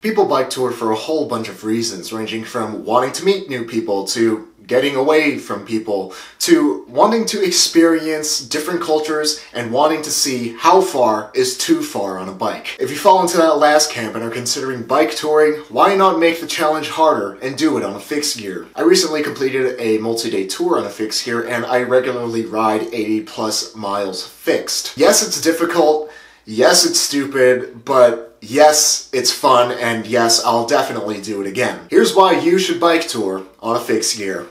People bike tour for a whole bunch of reasons, ranging from wanting to meet new people, to getting away from people, to wanting to experience different cultures and wanting to see how far is too far on a bike. If you fall into that last camp and are considering bike touring, why not make the challenge harder and do it on a fixed gear? I recently completed a multi-day tour on a fixed gear and I regularly ride 80 plus miles fixed. Yes, it's difficult, yes, it's stupid, but yes, it's fun, and yes, I'll definitely do it again. Here's why you should bike tour on a fixed gear.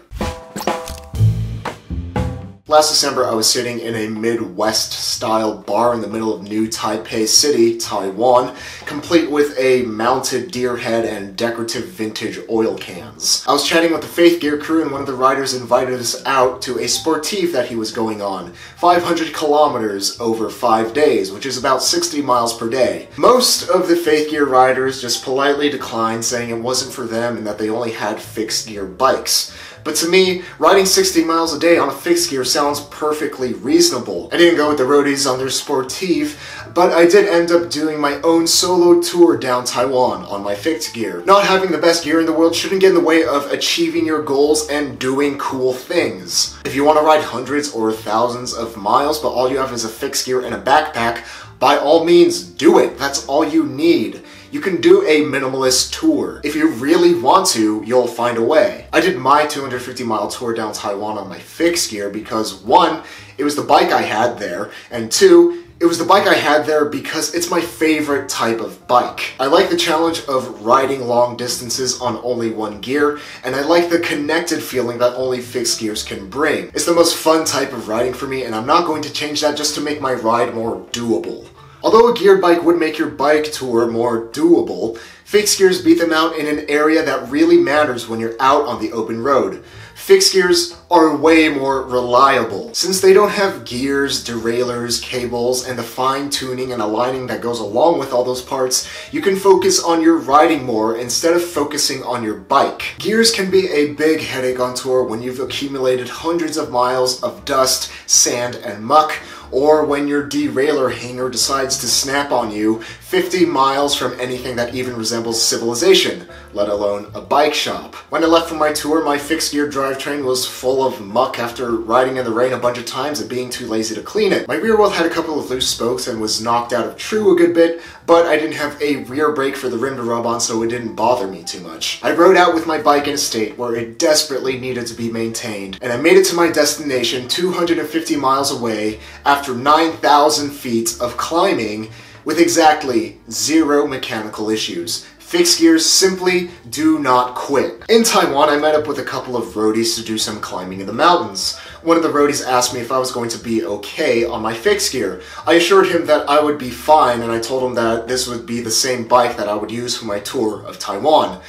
Last December, I was sitting in a Midwest-style bar in the middle of New Taipei City, Taiwan, complete with a mounted deer head and decorative vintage oil cans. I was chatting with the Faith Gear crew, and one of the riders invited us out to a sportive that he was going on, 500 kilometers over 5 days, which is about 60 miles per day. Most of the Faith Gear riders just politely declined, saying it wasn't for them and that they only had fixed gear bikes. But to me, riding 60 miles a day on a fixed gear sounds perfectly reasonable. I didn't go with the roadies on their sportive, but I did end up doing my own solo tour down Taiwan on my fixed gear. Not having the best gear in the world shouldn't get in the way of achieving your goals and doing cool things. If you want to ride hundreds or thousands of miles, but all you have is a fixed gear and a backpack, by all means, do it. That's all you need. You can do a minimalist tour. If you really want to, you'll find a way. I did my 250-mile tour down Taiwan on my fixed gear because 1, it was the bike I had there, and 2, it was the bike I had there because it's my favorite type of bike. I like the challenge of riding long distances on only one gear, and I like the connected feeling that only fixed gears can bring. It's the most fun type of riding for me, and I'm not going to change that just to make my ride more doable. Although a geared bike would make your bike tour more doable, fixed gears beat them out in an area that really matters when you're out on the open road. Fixed gears are way more reliable. Since they don't have gears, derailleurs, cables, and the fine-tuning and aligning that goes along with all those parts, you can focus on your riding more instead of focusing on your bike. Gears can be a big headache on tour when you've accumulated hundreds of miles of dust, sand, and muck, or when your derailleur hanger decides to snap on you 50 miles from anything that even resembles civilization, let alone a bike shop. When I left for my tour, my fixed gear drivetrain was full of muck after riding in the rain a bunch of times and being too lazy to clean it. My rear wheel had a couple of loose spokes and was knocked out of true a good bit, but I didn't have a rear brake for the rim to rub on, so it didn't bother me too much. I rode out with my bike in a state where it desperately needed to be maintained, and I made it to my destination 250 miles away after 9,000 feet of climbing with exactly 0 mechanical issues. Fixed gears simply do not quit. In Taiwan, I met up with a couple of roadies to do some climbing in the mountains. One of the roadies asked me if I was going to be okay on my fixed gear. I assured him that I would be fine, and I told him that this would be the same bike that I would use for my tour of Taiwan.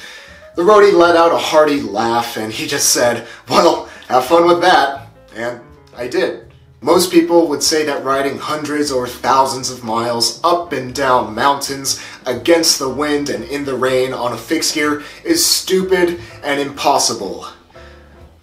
The roadie let out a hearty laugh, and he just said, "Well, have fun with that." And I did. Most people would say that riding hundreds or thousands of miles up and down mountains against the wind and in the rain on a fixed gear is stupid and impossible.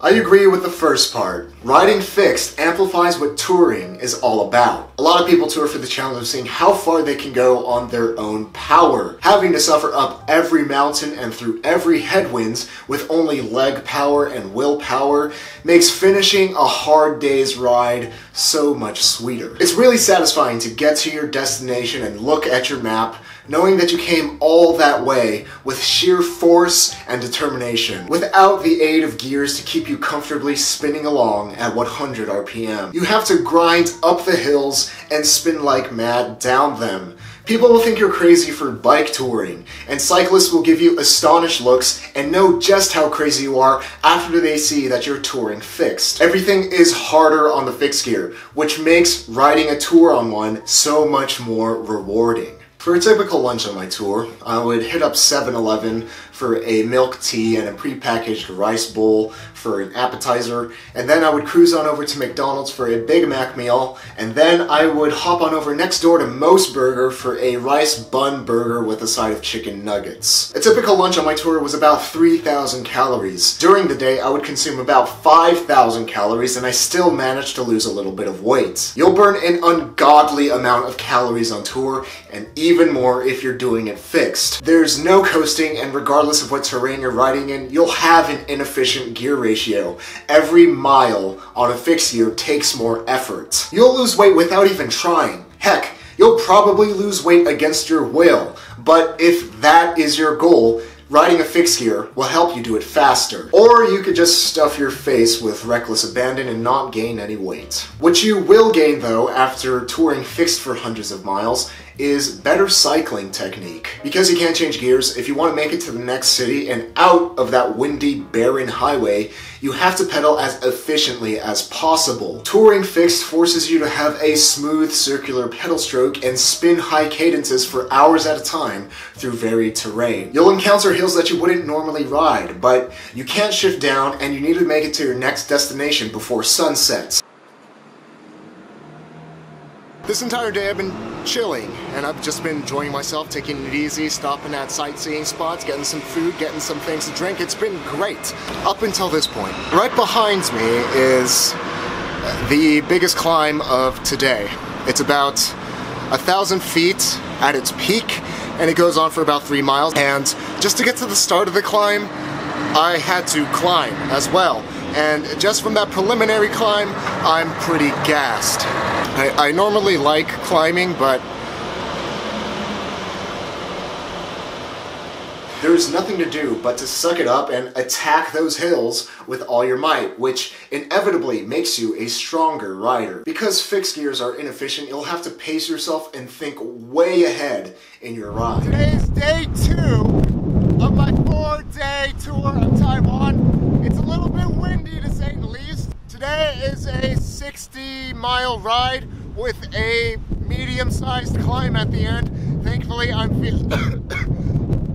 I agree with the first part. Riding fixed amplifies what touring is all about. A lot of people tour for the challenge of seeing how far they can go on their own power. Having to suffer up every mountain and through every headwinds with only leg power and willpower makes finishing a hard day's ride so much sweeter. It's really satisfying to get to your destination and look at your map, knowing that you came all that way with sheer force and determination, without the aid of gears to keep you comfortably spinning along at 100 RPM. You have to grind up the hills and spin like mad down them. People will think you're crazy for bike touring, and cyclists will give you astonished looks and know just how crazy you are after they see that you're touring fixed. Everything is harder on the fixed gear, which makes riding a tour on one so much more rewarding. For a typical lunch on my tour, I would hit up 7-Eleven for for a milk tea and a prepackaged rice bowl for an appetizer, and then I would cruise on over to McDonald's for a Big Mac meal, and then I would hop on over next door to Moe's Burger for a rice bun burger with a side of chicken nuggets. A typical lunch on my tour was about 3,000 calories. During the day, I would consume about 5,000 calories, and I still managed to lose a little bit of weight. You'll burn an ungodly amount of calories on tour, and even more if you're doing it fixed. There's no coasting, and regardless of what terrain you're riding in, you'll have an inefficient gear ratio. Every mile on a fixed gear takes more effort. You'll lose weight without even trying. Heck, you'll probably lose weight against your will, but if that is your goal, riding a fixed gear will help you do it faster. Or you could just stuff your face with reckless abandon and not gain any weight. What you will gain though, after touring fixed for hundreds of miles, is better cycling technique. Because you can't change gears, if you want to make it to the next city and out of that windy, barren highway, you have to pedal as efficiently as possible. Touring fixed forces you to have a smooth circular pedal stroke and spin high cadences for hours at a time through varied terrain. You'll encounter hills that you wouldn't normally ride, but you can't shift down and you need to make it to your next destination before sunset. This entire day I've been chilling, and I've just been enjoying myself, taking it easy, stopping at sightseeing spots, getting some food, getting some things to drink. It's been great, up until this point. Right behind me is the biggest climb of today. It's about 1,000 feet at its peak, and it goes on for about 3 miles. And just to get to the start of the climb, I had to climb as well. And just from that preliminary climb, I'm pretty gassed. I normally like climbing, but there's nothing to do but to suck it up and attack those hills with all your might, which inevitably makes you a stronger rider. Because fixed gears are inefficient, you'll have to pace yourself and think way ahead in your ride. Today's day 2 of my 4-day tour of Taiwan. It's a little bit windy to say the least. Today is a 60-mile ride with a medium-sized climb at the end. Thankfully, I'm feeling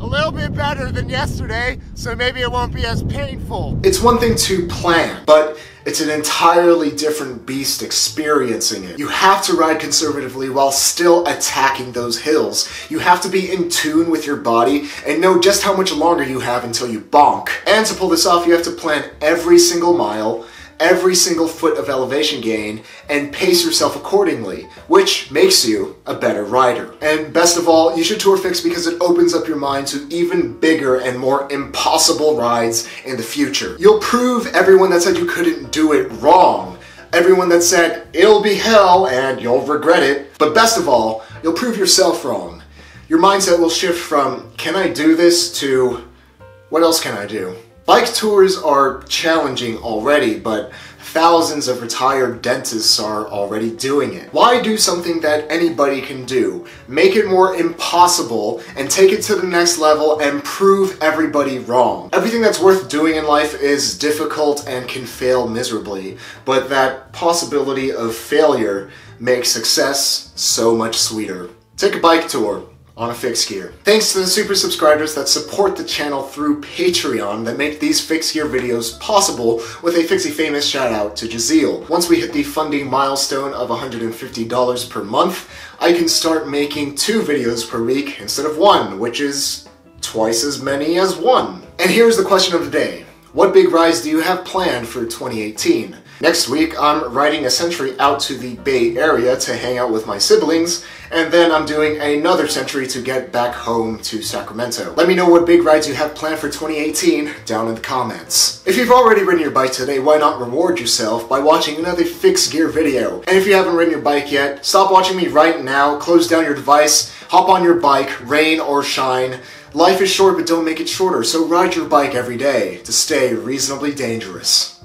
a little bit better than yesterday, so maybe it won't be as painful. It's one thing to plan, but it's an entirely different beast experiencing it. You have to ride conservatively while still attacking those hills. You have to be in tune with your body and know just how much longer you have until you bonk. And to pull this off, you have to plan every single mile, every single foot of elevation gain, and pace yourself accordingly, which makes you a better rider. And best of all, you should tour fixed because it opens up your mind to even bigger and more impossible rides in the future. You'll prove everyone that said you couldn't do it wrong. Everyone that said it'll be hell and you'll regret it. But best of all, you'll prove yourself wrong. Your mindset will shift from, can I do this, to, what else can I do? Bike tours are challenging already, but thousands of retired dentists are already doing it. Why do something that anybody can do? Make it more impossible and take it to the next level and prove everybody wrong. Everything that's worth doing in life is difficult and can fail miserably, but that possibility of failure makes success so much sweeter. Take a bike tour on a fixed gear. Thanks to the super subscribers that support the channel through Patreon that make these fixed gear videos possible, with a Fixie Famous shout out to Jeziel. Once we hit the funding milestone of $150 per month, I can start making 2 videos per week instead of 1, which is twice as many as 1. And here's the question of the day. What big rides do you have planned for 2018? Next week, I'm riding a century out to the Bay Area to hang out with my siblings, and then I'm doing another century to get back home to Sacramento. Let me know what big rides you have planned for 2018 down in the comments. If you've already ridden your bike today, why not reward yourself by watching another fixed gear video? And if you haven't ridden your bike yet, stop watching me right now, close down your device, hop on your bike, rain or shine. Life is short, but don't make it shorter, so ride your bike every day to stay reasonably dangerous.